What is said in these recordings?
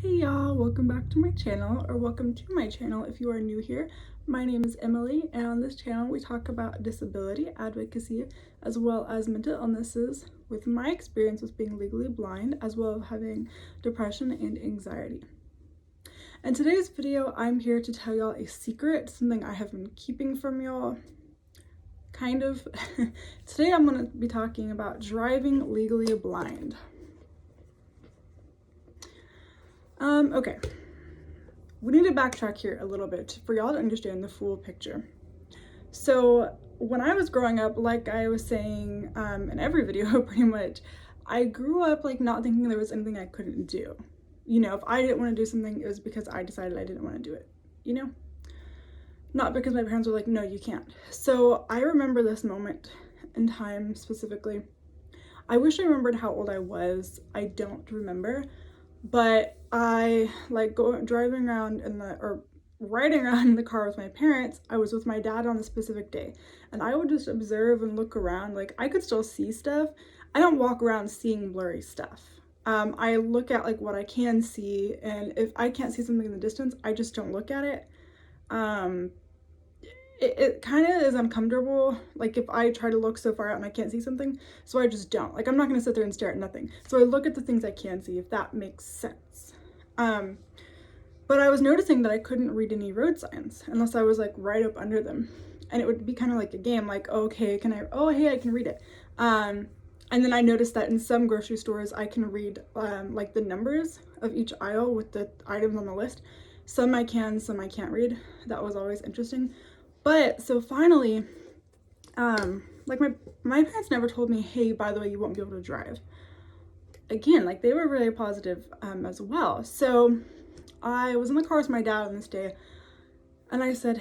Hey y'all, welcome back to my channel, or welcome to my channel if you are new here. My name is Emily, and on this channel we talk about disability advocacy as well as mental illnesses with my experience with being legally blind as well as having depression and anxiety. In today's video, I'm here to tell y'all a secret, something I have been keeping from y'all, kind of. Today I'm going to be talking about driving legally blind. Okay. We need to backtrack here a little bit for y'all to understand the full picture. So when I was growing up, like I was saying in every video pretty much, I grew up like not thinking there was anything I couldn't do. You know, if I didn't want to do something, it was because I decided I didn't want to do it, you know? Not because my parents were like, no, you can't. So I remember this moment in time specifically. I wish I remembered how old I was. I don't remember. But I like driving around or riding around in the car with my parents. I was with my dad on a specific day, and I would just observe and look around. Like, I could still see stuff. I don't walk around seeing blurry stuff. I look at like what I can see, and if I can't see something in the distance, I just don't look at it. It kind of is uncomfortable, like if I try to look so far out and I can't see something, so I just don't. Like, I'm not going to sit there and stare at nothing. So I look at the things I can see, if that makes sense. But I was noticing that I couldn't read any road signs unless I was like right up under them. And it would be kind of like a game, like, okay, oh, hey, I can read it. And then I noticed that in some grocery stores, I can read like the numbers of each aisle with the items on the list. Some I can, some I can't read. That was always interesting. But so finally, like my parents never told me, hey, by the way, you won't be able to drive. Again, like they were really positive as well. So I was in the car with my dad on this day, and I said,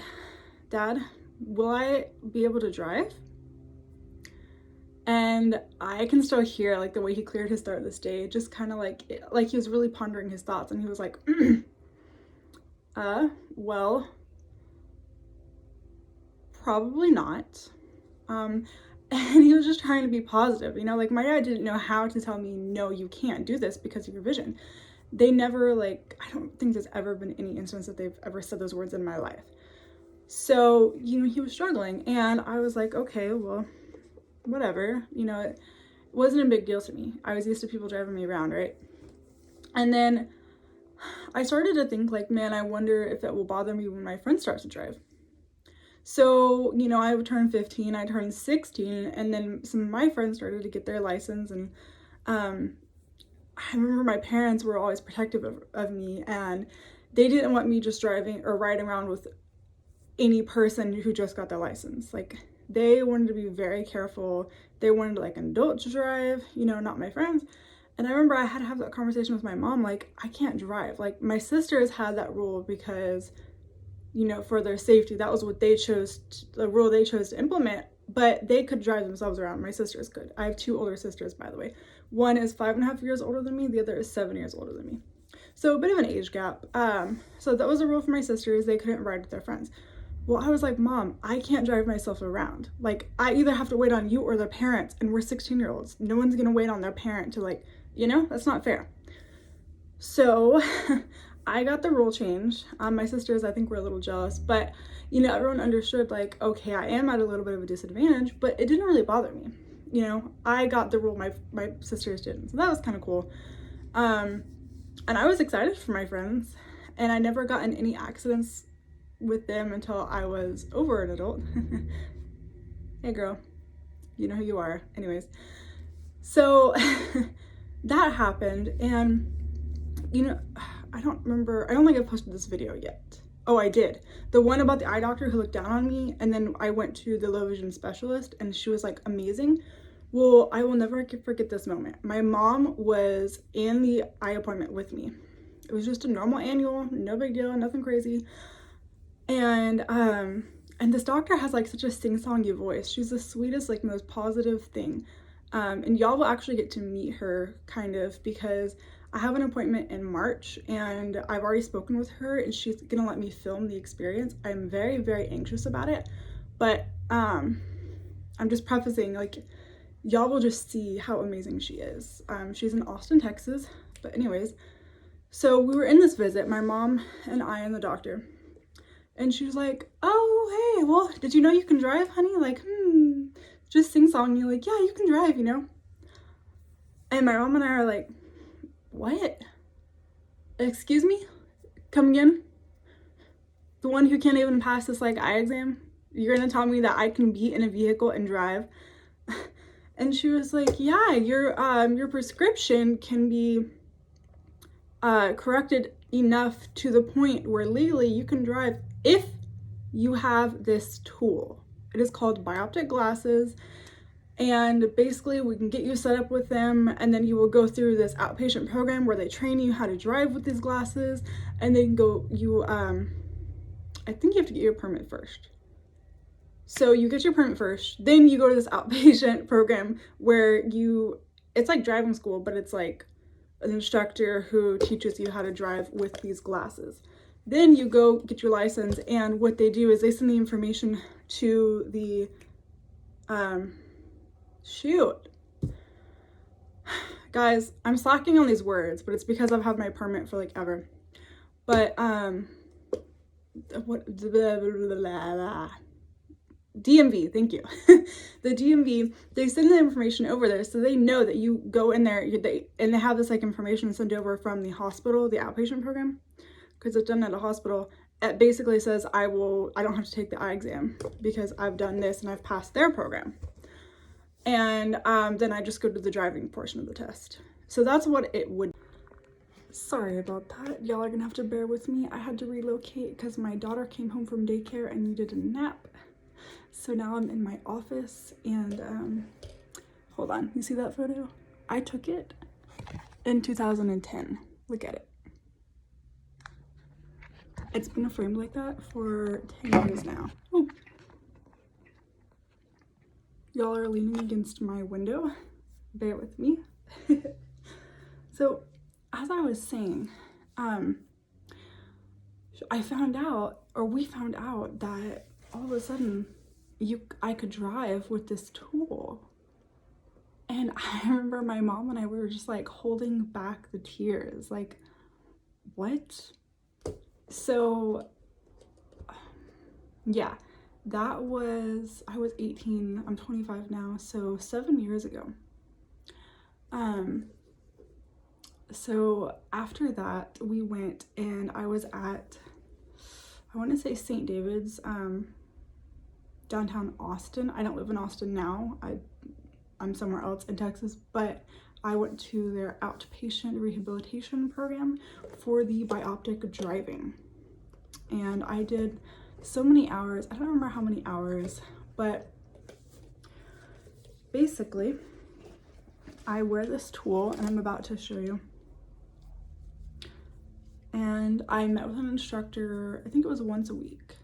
Dad, will I be able to drive? And I can still hear like the way he cleared his throat this day, just kind of like he was really pondering his thoughts, and he was like, well, probably not. And he was just trying to be positive, you know, like my dad didn't know how to tell me, no, you can't do this because of your vision. They never, like, I don't think there's ever been any instance that they've ever said those words in my life. So, you know, he was struggling, and I was like, okay, well, whatever, you know, it wasn't a big deal to me. I was used to people driving me around, right? And then I started to think like, man, I wonder if it will bother me when my friend starts to drive. So, you know, I would turn 15, I turned 16, and then some of my friends started to get their license, and I remember my parents were always protective of me, and they didn't want me just driving or riding around with any person who just got their license. Like, they wanted to be very careful. They wanted like an adult to drive, you know, not my friends. And I remember I had to have that conversation with my mom, like, I can't drive. Like, my sisters had that rule because, you know, for their safety, that was what they chose, the rule they chose to implement, but they could drive themselves around. My sisters could. I have two older sisters, by the way. One is 5.5 years older than me, the other is 7 years older than me. So a bit of an age gap. So that was a rule for my sisters. They couldn't ride with their friends. Well, I was like, Mom, I can't drive myself around. Like, I either have to wait on you or their parents, and we're 16-year-olds. No one's gonna wait on their parent to, like, you know, that's not fair. So I got the rule change. My sisters, I think, were a little jealous, but, you know, everyone understood, like, okay, I am at a little bit of a disadvantage, but it didn't really bother me. You know, I got the rule, my sisters didn't, so that was kind of cool. And I was excited for my friends, and I never got in any accidents with them until I was over an adult. Hey girl, you know who you are. Anyways, so that happened, and, you know, I don't think I've posted this video yet. Oh, I did. The one about the eye doctor who looked down on me, and then I went to the low vision specialist, and she was like amazing. Well, I will never forget this moment. My mom was in the eye appointment with me. It was just a normal annual, no big deal, nothing crazy. And this doctor has like such a sing-songy voice. She's the sweetest, like most positive thing. And y'all will actually get to meet her kind of, because I have an appointment in March, and I've already spoken with her, and she's gonna let me film the experience. I'm very, very anxious about it, but I'm just prefacing, like, y'all will just see how amazing she is. She's in Austin, Texas, but anyways, So we were in this visit, my mom and I and the doctor. And she was like, oh, hey, well, did you know you can drive, honey? Like, just sing-song. You're like, yeah, you can drive, you know? And my mom and I are like, what? Excuse me? Come again? The one who can't even pass this, like, eye exam? You're gonna tell me that I can be in a vehicle and drive? And she was like, yeah, your prescription can be corrected enough to the point where legally you can drive if you have this tool. It is called Bioptic glasses, and basically we can get you set up with them, and then you will go through this outpatient program where they train you how to drive with these glasses, and then I think you have to get your permit first. So you get your permit first, then you go to this outpatient program where it's like driving school, but it's like an instructor who teaches you how to drive with these glasses. Then you go get your license, and what they do is they send the information to the, guys, I'm slacking on these words, but it's because I've had my permit for like ever. But, DMV, thank you. The DMV, they send the information over there so they know that you go in there and they have this like information sent over from the hospital, the outpatient program, because it's done at a hospital. It basically says I don't have to take the eye exam because I've done this and I've passed their program. And then I just go to the driving portion of the test. So that's what it would. Sorry about that. Y'all are gonna have to bear with me. I had to relocate because my daughter came home from daycare and needed a nap. So now I'm in my office, and hold on, you see that photo? I took it in 2010. Look at it. It's been framed like that for 10 years now. Oh. Y'all are leaning against my window. Bear with me. So, as I was saying, we found out that all of a sudden I could drive with this tool. And I remember my mom and I were just like holding back the tears, like, what? So yeah, I was 18, I'm 25 now, so 7 years ago. So after that we went, and I was at, I want to say St. David's, downtown Austin. I don't live in Austin now. I'm somewhere else in Texas, but I went to their outpatient rehabilitation program for the Bioptic driving. And I did so many hours. I don't remember how many hours, but basically I wear this tool, and I'm about to show you. And I met with an instructor, I think it was once a week.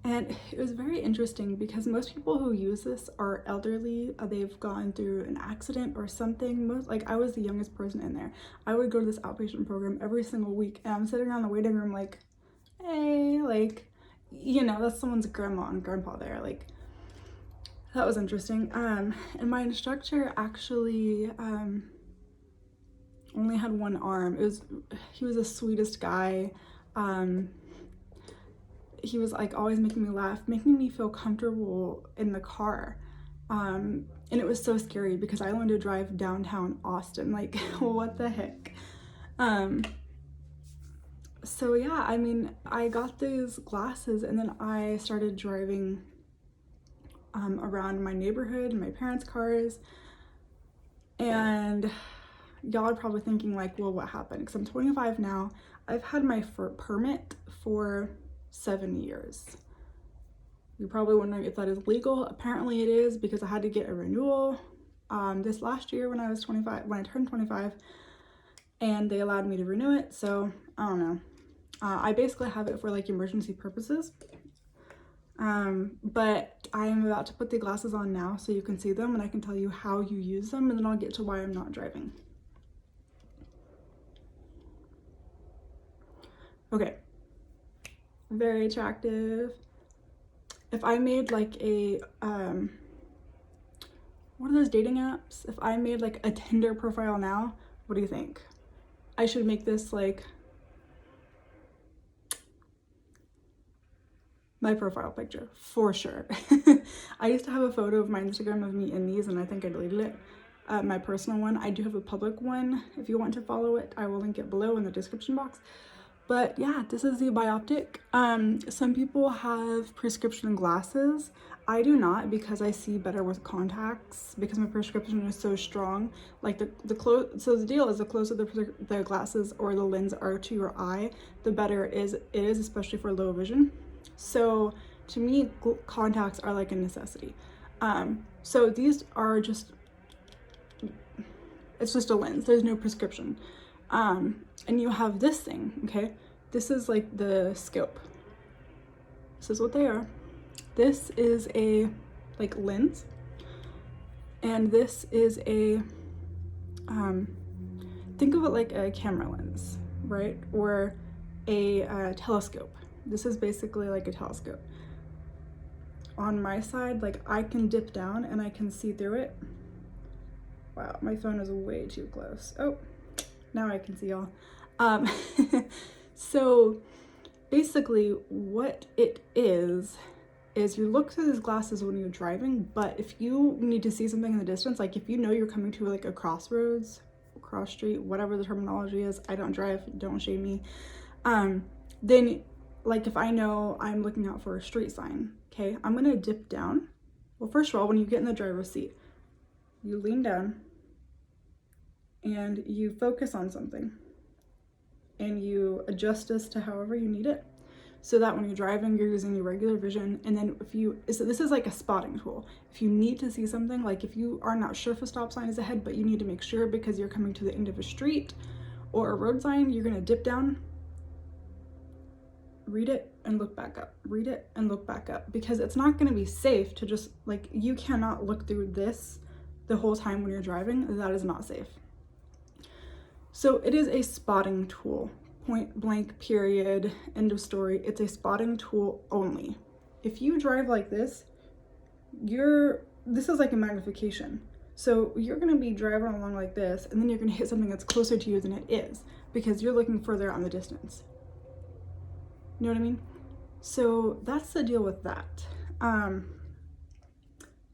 And it was very interesting because most people who use this are elderly. They've gone through an accident or something. I was the youngest person in there. I would go to this outpatient program every single week, and I'm sitting around the waiting room like, hey, like, you know, that's someone's grandma and grandpa there. Like, that was interesting. And my instructor actually only had one arm. He was the sweetest guy. He was like always making me laugh, making me feel comfortable in the car. And it was so scary because I learned to drive downtown Austin. Like, what the heck? So yeah, I mean, I got these glasses, and then I started driving around my neighborhood, my parents' cars. And y'all are probably thinking like, well, what happened? Because I'm 25 now. I've had my permit for 7 years. You're probably wondering if that is legal. Apparently it is, because I had to get a renewal this last year when I turned 25, and they allowed me to renew it. So I don't know. I basically have it for like emergency purposes. But I am about to put the glasses on now so you can see them, and I can tell you how you use them, and then I'll get to why I'm not driving. Okay. Very attractive. If I made like a what are those dating apps? If I made like a Tinder profile now, What do you think? I should make this like my profile picture for sure. I used to have a photo of my Instagram of me in these, and I think I deleted it. My personal one. I do have a public one. If you want to follow it, I will link it below in the description box. But yeah, this is the Bioptic. Some people have prescription glasses. I do not, because I see better with contacts, because my prescription is so strong. Like so the deal is, the closer the glasses or the lens are to your eye, the better it is, especially for low vision. So to me, contacts are like a necessity. So these are just, it's just a lens. There's no prescription. And you have this thing, okay? This is like the scope. This is what they are. This is a like lens, and this is a, think of it like a camera lens, right? Or a telescope. This is basically like a telescope. On my side, like I can dip down and I can see through it. Wow, my phone is way too close. Oh, now I can see y'all. So basically what it is you look through these glasses when you're driving, but if you need to see something in the distance, like if you know you're coming to like a crossroads, cross street, whatever the terminology is, I don't drive, don't shame me. Then like if I know I'm looking out for a street sign, okay, I'm gonna dip down. Well, first of all, when you get in the driver's seat, you lean down and you focus on something and you adjust this to however you need it, so that when you're driving, you're using your regular vision. And then so this is like a spotting tool. If you need to see something, like if you are not sure if a stop sign is ahead, but you need to make sure because you're coming to the end of a street or a road sign, you're gonna dip down, read it and look back up, read it and look back up, because it's not gonna be safe to just like, you cannot look through this the whole time when you're driving. That is not safe. So it is a spotting tool, point blank, period, end of story. It's a spotting tool only. If you drive like this, this is like a magnification. So you're gonna be driving along like this, and then you're gonna hit something that's closer to you than it is, because you're looking further on the distance. You know what I mean? So that's the deal with that.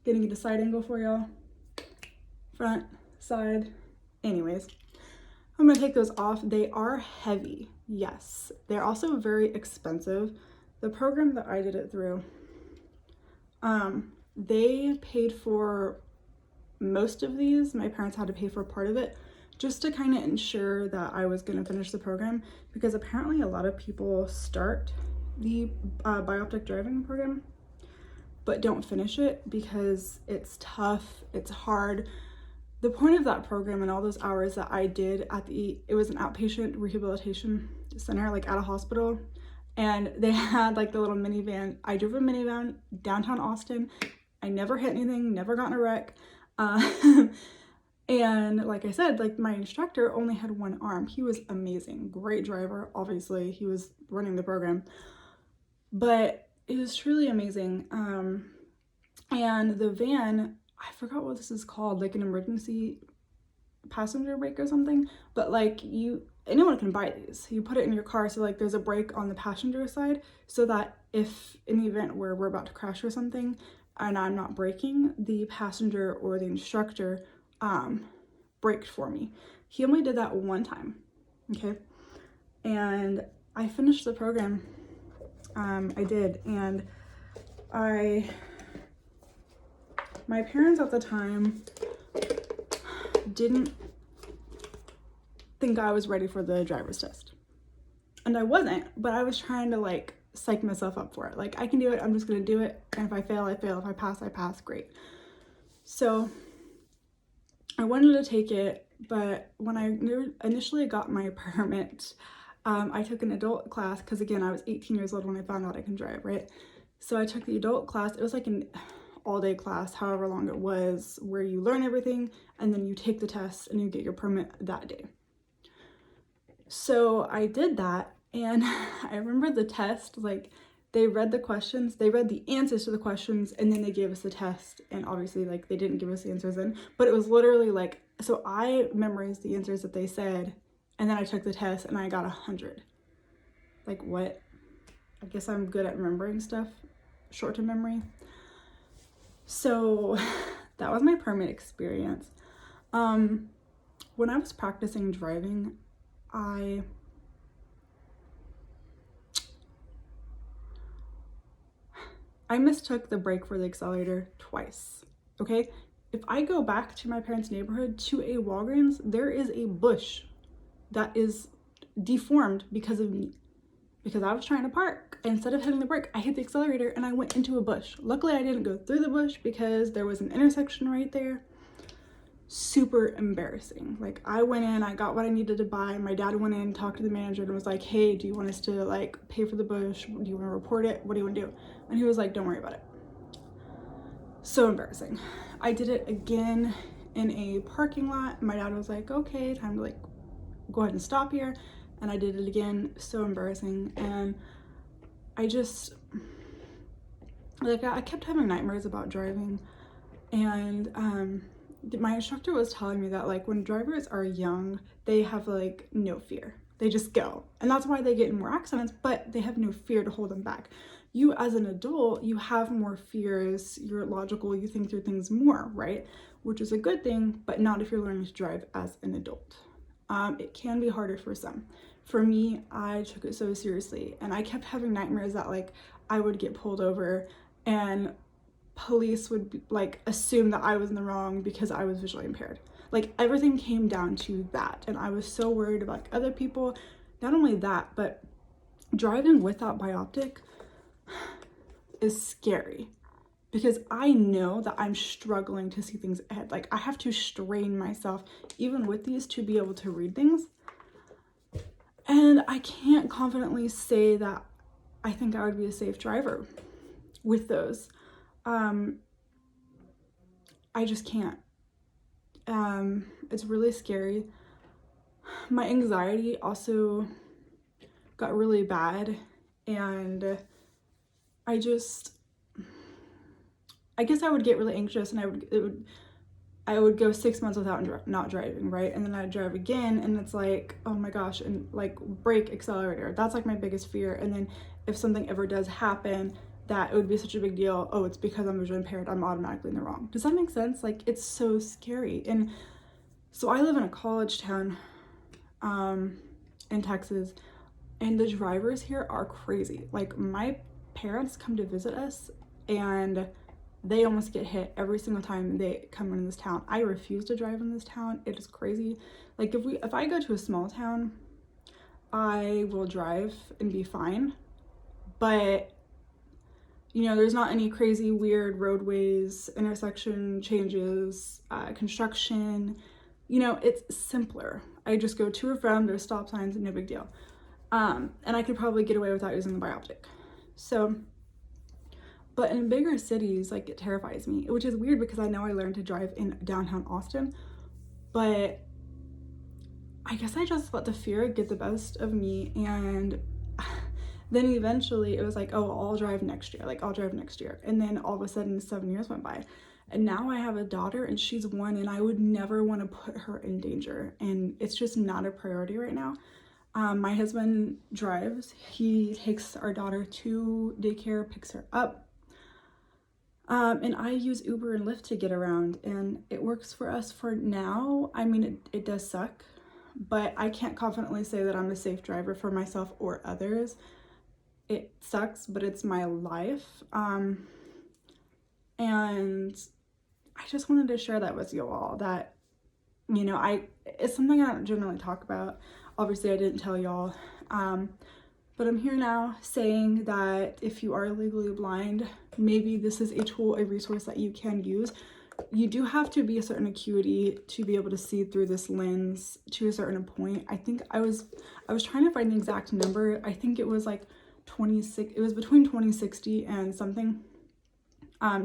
Getting a side angle for y'all. Front, side. Anyways, I'm gonna take those off. They are heavy, yes. They're also very expensive. The program that I did it through, they paid for most of these. My parents had to pay for part of it, just to kind of ensure that I was gonna finish the program, because apparently a lot of people start the Bioptic driving program, but don't finish it because it's tough, it's hard. The point of that program and all those hours that I did it was an outpatient rehabilitation center, like at a hospital, and they had like the little minivan. I drove a minivan downtown Austin. I never hit anything, never got in a wreck. And like I said, like my instructor only had one arm. He was amazing, great driver. Obviously he was running the program, but it was truly amazing. And the van, I forgot what this is called, like an emergency passenger brake or something, but like anyone can buy these. You put it in your car, so like there's a brake on the passenger side, so that if in the event where we're about to crash or something and I'm not braking, the passenger or the instructor braked for me. He only did that one time, okay? And I finished the program. I did, and my parents at the time didn't think I was ready for the driver's test. And I wasn't, but I was trying to like psych myself up for it. Like, I can do it, I'm just gonna do it. And if I fail, I fail. If I pass, I pass, great. So I wanted to take it, but when I initially got my permit, I took an adult class, because again, I was 18 years old when I found out I can drive, right? So I took the adult class. It was like an all-day class, however long it was, where you learn everything and then you take the test and you get your permit that day. So I did that, and I remember the test, like they read the questions, they read the answers to the questions, and then they gave us the test. And obviously like they didn't give us the answers in, but it was literally like So I memorized the answers that they said, and then I took the test and I got 100. Like, what? I guess I'm good at remembering stuff, short-term memory. So that was my permit experience. When I was practicing driving, I mistook the brake for the accelerator twice, okay? If I go back to my parents' neighborhood to a Walgreens, there is a bush that is deformed because of me. Because I was trying to park. Instead of hitting the brake, I hit the accelerator and I went into a bush. Luckily, I didn't go through the bush because there was an intersection right there. Super embarrassing. Like, I went in, I got what I needed to buy. My dad went in, talked to the manager and was like, hey, do you want us to like pay for the bush? Do you want to report it? What do you want to do? And he was like, don't worry about it. So embarrassing. I did it again in a parking lot. My dad was like, okay, time to like go ahead and stop here. And I did it again. So embarrassing. And I just, like, I kept having nightmares about driving. And my instructor was telling me that like when drivers are young, they have like no fear. They just go. And that's why they get in more accidents, but they have no fear to hold them back. You as an adult, you have more fears, you're logical, you think through things more, right? Which is a good thing, but not if you're learning to drive as an adult. It can be harder for some. For me, I took it so seriously and I kept having nightmares that like I would get pulled over and police would be, like assume that I was in the wrong because I was visually impaired. Like everything came down to that. And I was so worried about like, other people. Not only that, but driving without Bioptic is scary because I know that I'm struggling to see things ahead. Like I have to strain myself even with these to be able to read things. And I can't confidently say that I think I would be a safe driver with those. I just can't. It's really scary. My anxiety also got really bad and I guess I would get really anxious and I would go 6 months without not driving, right? And then I'd drive again and it's like, oh my gosh, and like brake, accelerator. That's like my biggest fear. And then if something ever does happen, that it would be such a big deal. Oh, it's because I'm visually impaired, I'm automatically in the wrong. Does that make sense? Like it's so scary. And so I live in a college town in Texas, and the drivers here are crazy. Like my parents come to visit us and they almost get hit every single time they come in this town. I refuse to drive in this town. It is crazy. Like if I go to a small town, I will drive and be fine. But you know, there's not any crazy weird roadways, intersection changes, construction. You know, it's simpler. I just go to or from, there's stop signs, no big deal. And I could probably get away without using the Bioptic. So, but in bigger cities, like it terrifies me, which is weird because I know I learned to drive in downtown Austin, but I guess I just let the fear get the best of me. And then eventually it was like, oh, I'll drive next year. Like I'll drive next year. And then all of a sudden 7 years went by. And now I have a daughter and she's 1 and I would never want to put her in danger. And it's just not a priority right now. My husband drives. He takes our daughter to daycare, picks her up. And I use Uber and Lyft to get around and it works for us for now. I mean, it does suck, but I can't confidently say that I'm a safe driver for myself or others. It sucks, but it's my life. And I just wanted to share that with you all that, you know, it's something I don't generally talk about. Obviously, I didn't tell y'all. But I'm here now saying that if you are legally blind, maybe this is a tool, a resource that you can use. You do have to be a certain acuity to be able to see through this lens to a certain point. I think I was trying to find the exact number. I think it was like 26, it was between 2060 and something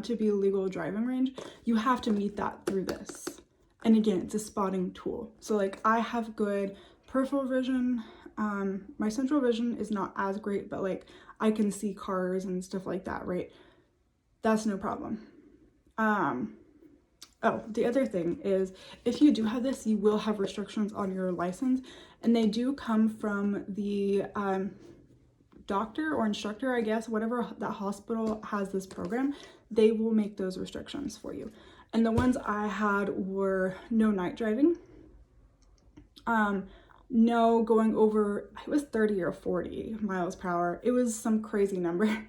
to be legal driving range. You have to meet that through this. And again, it's a spotting tool. So like I have good peripheral vision. My central vision is not as great, but like I can see cars and stuff like that, right? That's no problem. Oh, the other thing is, if you do have this, you will have restrictions on your license, and they do come from the doctor or instructor, I guess, whatever that hospital has this program, they will make those restrictions for you. And the ones I had were no night driving, no going over, it was 30 or 40 miles per hour. It was some crazy number,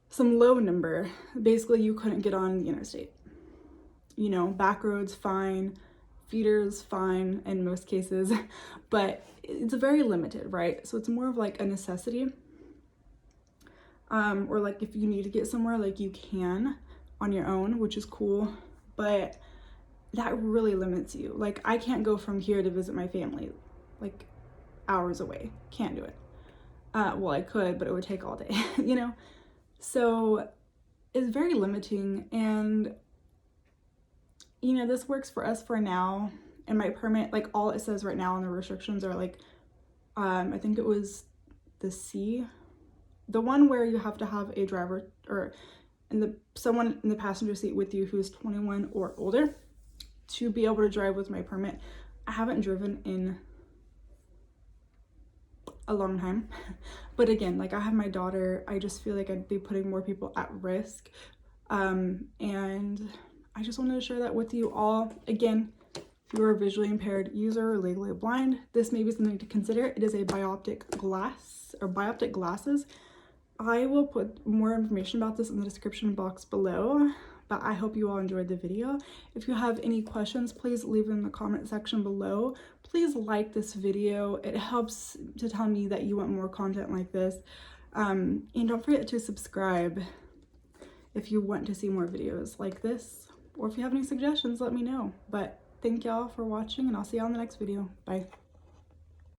some low number. Basically, you couldn't get on the interstate. You know, back roads, fine, feeders, fine in most cases, but it's very limited, right? So it's more of like a necessity. Or like if you need to get somewhere, like you can on your own, which is cool, but that really limits you. Like I can't go from here to visit my family, like hours away. Can't do it. Well, I could, but it would take all day, you know? So it's very limiting, and you know, this works for us for now. And my permit, like all it says right now on the restrictions are like, I think it was the C, the one where you have to have a driver or someone in the passenger seat with you who's 21 or older to be able to drive with my permit. I haven't driven in a long time, but again, like I have my daughter, I just feel like I'd be putting more people at risk, and I just wanted to share that with you all. Again, if you're a visually impaired user or legally blind, this may be something to consider. It is a bioptic glass or bioptic glasses. I will put more information about this in the description box below, but I hope you all enjoyed the video. If you have any questions, please leave them in the comment section below. Please like this video. It helps to tell me that you want more content like this. And don't forget to subscribe if you want to see more videos like this, or if you have any suggestions, let me know. But thank y'all for watching, and I'll see y'all in the next video. Bye.